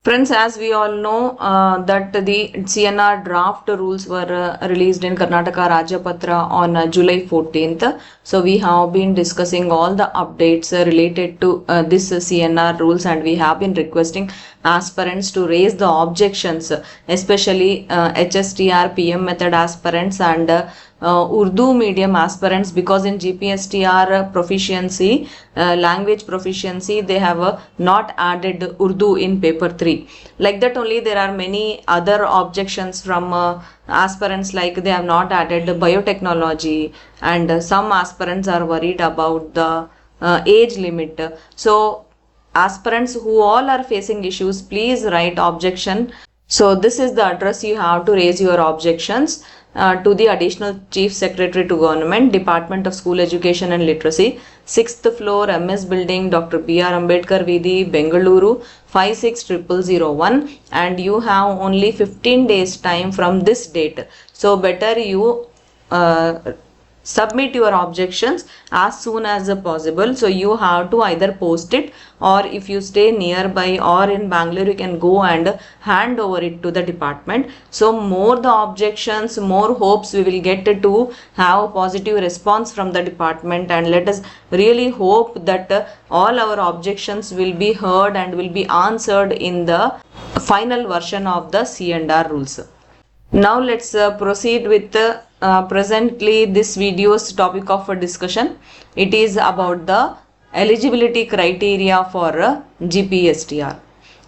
Friends, as we all know that the CNR draft rules were released in Karnataka Rajapatra on July 14th. So we have been discussing all the updates related to this CNR rules, and we have been requesting aspirants to raise the objections, especially HSTR PM method aspirants and Urdu medium aspirants, because in GPSTR proficiency, language proficiency, they have not added Urdu in paper 3. Like that only there are many other objections from aspirants, like they have not added biotechnology, and some aspirants are worried about the age limit. So aspirants who all are facing issues, please write objection. So this is the address you have to raise your objections to the Additional Chief Secretary to Government, Department of School Education and Literacy, 6th floor, MS Building, Dr. B.R. Ambedkar Vidhi, Bengaluru, 56001, and you have only 15 days time from this date. So better you submit your objections as soon as possible. So you have to either post it, or if you stay nearby or in Bangalore, you can go and hand over it to the department. So more the objections, more hopes we will get to have a positive response from the department, and let us really hope that all our objections will be heard and will be answered in the final version of the C&R rules. Now let's proceed with presently this video's topic of discussion. It is about the eligibility criteria for GPSTR.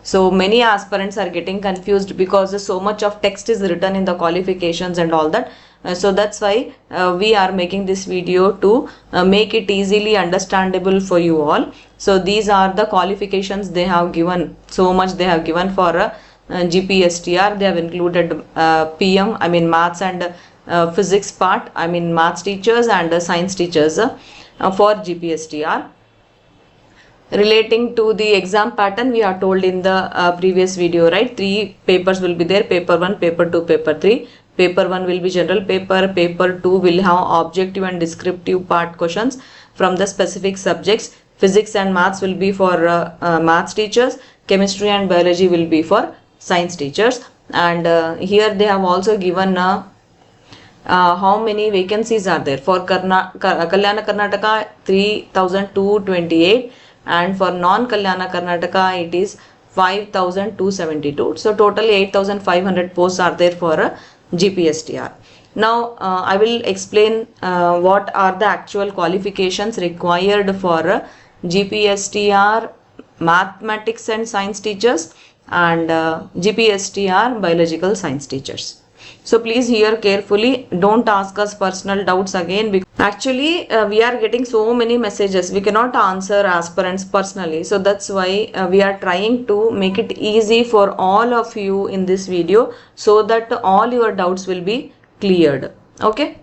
So many aspirants are getting confused because so much of text is written in the qualifications and all that. So that's why we are making this video to make it easily understandable for you all. So these are the qualifications they have given. So much they have given for GPSTR. They have included PM, I mean maths and physics part, I mean maths teachers and science teachers for GPSTR. Relating to the exam pattern, we are told in the previous video, right? 3 papers will be there: paper 1, paper 2, paper 3. Paper 1 will be general paper, paper 2 will have objective and descriptive part questions from the specific subjects. Physics and maths will be for maths teachers, chemistry and biology will be for science teachers. And here they have also given how many vacancies are there. For Kalyana Karnataka 3228, and for non-Kalyana Karnataka it is 5272. So totally 8500 posts are there for GPSTR. Now I will explain what are the actual qualifications required for GPSTR mathematics and science teachers and GPSTR biological science teachers. So please hear carefully, don't ask us personal doubts again, because actually we are getting so many messages, we cannot answer aspirants personally. So that's why we are trying to make it easy for all of you in this video, so that all your doubts will be cleared. Okay,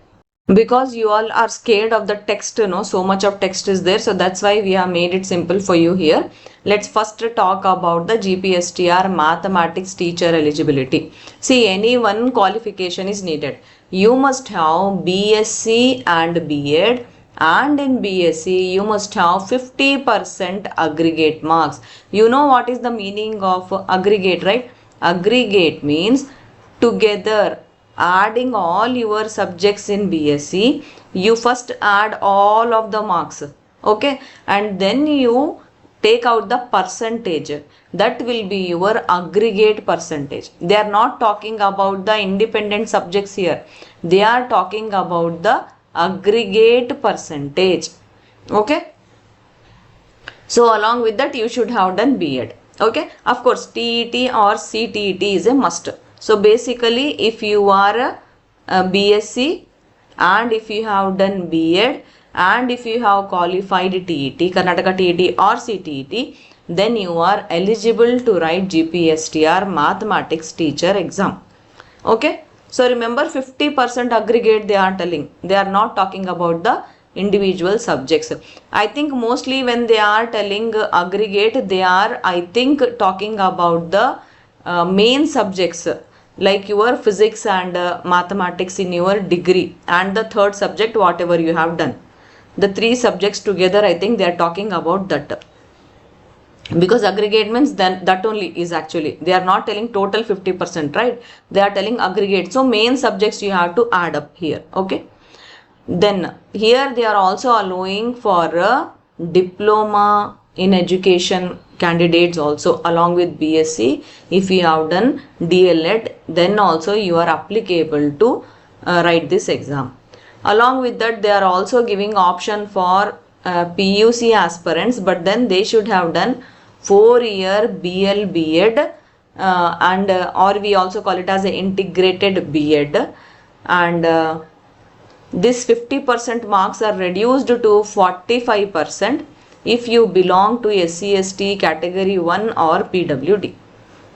because you all are scared of the text, so much of text is there, so that's why we have made it simple for you here. Let's first talk about the GPSTR mathematics teacher eligibility. See, any one qualification is needed. You must have BSc and B.Ed, and in BSc you must have 50% aggregate marks. You know what is the meaning of aggregate, right? Aggregate means together, adding all your subjects in BSc, you first add all of the marks, okay, and then you take out the percentage. That will be your aggregate percentage. They are not talking about the independent subjects here, they are talking about the aggregate percentage. Okay, so along with that you should have done B.Ed. Okay, of course TET or CTET is a must. So basically if you are a BSc and if you have done B.Ed and if you have qualified TET, Karnataka TET or CTET, then you are eligible to write GPSTR mathematics teacher exam. Okay, so remember 50% aggregate they are telling, they are not talking about the individual subjects. I think mostly when they are telling aggregate, they are, I think, talking about the main subjects, like your physics and mathematics in your degree, and the third subject whatever you have done. The 3 subjects together, I think they are talking about that. because aggregate means then that only is actually, they are not telling total 50%, right? They are telling aggregate. So main subjects you have to add up here. Okay, then here they are also allowing for a diploma in education candidates also, along with BSc. If you have done DLED, then also you are applicable to write this exam. Along with that, they are also giving option for PUC aspirants, but then they should have done 4-year BL B.Ed and or we also call it as an integrated B.Ed, and this 50% marks are reduced to 45% if you belong to SC/ST category 1 or PWD.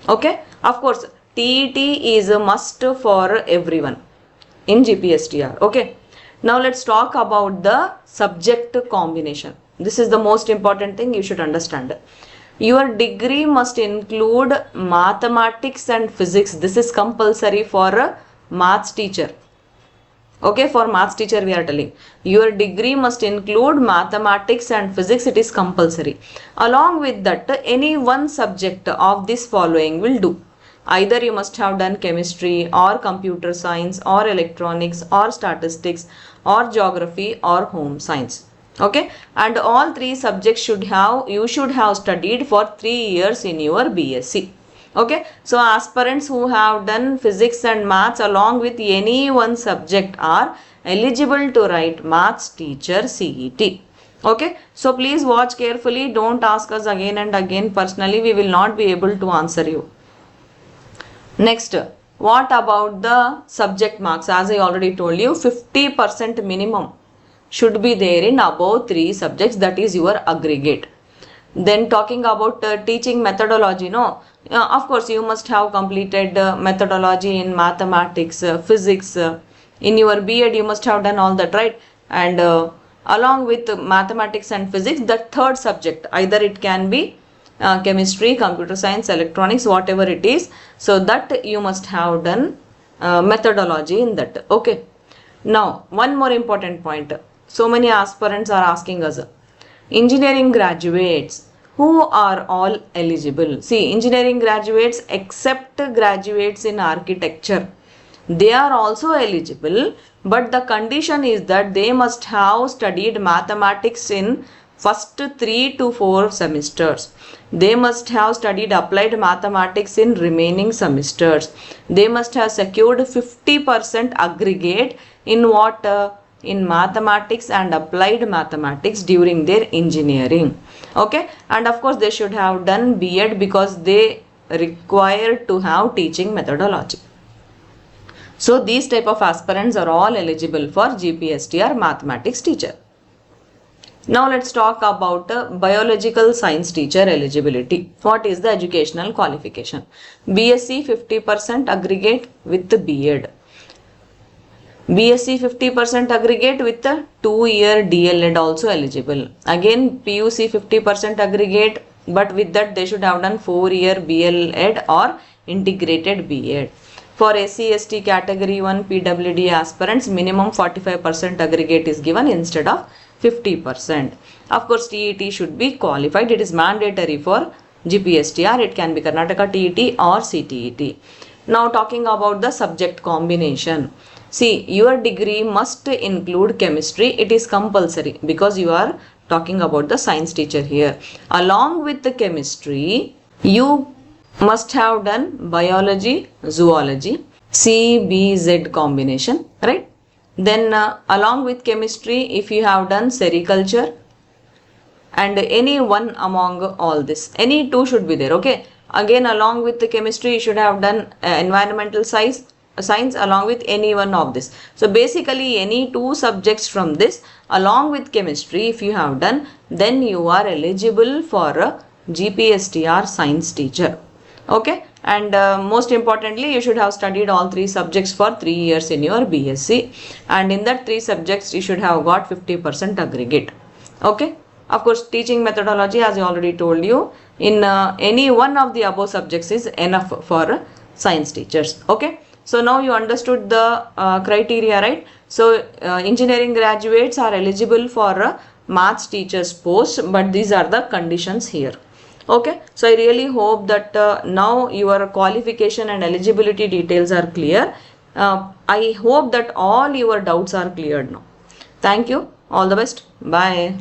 Okay, of course TET is a must for everyone in GPSTR. Okay, now let's talk about the subject combination. This is the most important thing you should understand. Your degree must include mathematics and physics. This is compulsory for a maths teacher. Okay, for maths teacher we are telling your degree must include mathematics and physics. It is compulsory. Along with that, any one subject of this following will do. Either you must have done chemistry or computer science or electronics or statistics or geography or home science. Okay, and all three subjects you should have studied for 3 years in your BSc. Okay, so aspirants who have done physics and maths along with any one subject are eligible to write maths teacher CET. Okay, so please watch carefully. Don't ask us again and again. Personally, we will not be able to answer you. Next, what about the subject marks? As I already told you, 50% minimum should be there in above 3 subjects, that is your aggregate. Then talking about teaching methodology, no, of course you must have completed methodology in mathematics, physics. In your B.Ed you must have done all that, right? And along with mathematics and physics, the third subject, either it can be chemistry, computer science, electronics, whatever it is, so that you must have done methodology in that. Okay, now one more important point. So many aspirants are asking us, engineering graduates, who are all eligible? See, engineering graduates except graduates in architecture, they are also eligible, but the condition is that they must have studied mathematics in first 3 to 4 semesters. They must have studied applied mathematics in remaining semesters. They must have secured 50% aggregate in what? In mathematics and applied mathematics during their engineering. Okay, and of course they should have done B.Ed because they require to have teaching methodology. So these type of aspirants are all eligible for GPSTR mathematics teacher. Now let's talk about biological science teacher eligibility. What is the educational qualification? BSc 50% aggregate with the B.Ed. BSc 50% aggregate with a 2-year DLED also eligible. Again PUC 50% aggregate, but with that they should have done 4-year BLED or integrated B.Ed. For SC/ST category 1 PWD aspirants, minimum 45% aggregate is given instead of 50%. Of course TET should be qualified. It is mandatory for GPSTR. It can be Karnataka TET or CTET. Now talking about the subject combination. See, your degree must include chemistry. It is compulsory because you are talking about the science teacher here. Along with the chemistry, you must have done biology, zoology, CBZ combination, right? Then along with chemistry, if you have done sericulture and any one among all this, any two should be there. Okay, again along with the chemistry you should have done environmental science along with any one of this. So basically any 2 subjects from this along with chemistry if you have done, then you are eligible for a GPSTR science teacher. Okay, and most importantly you should have studied all 3 subjects for 3 years in your BSc, and in that 3 subjects you should have got 50% aggregate. Okay, of course teaching methodology, as I already told you, in any one of the above subjects is enough for science teachers. Okay, so now you understood the criteria, right? So engineering graduates are eligible for a maths teachers post, but these are the conditions here. Okay, so I really hope that now your qualification and eligibility details are clear. I hope that all your doubts are cleared now. Thank you. All the best. Bye.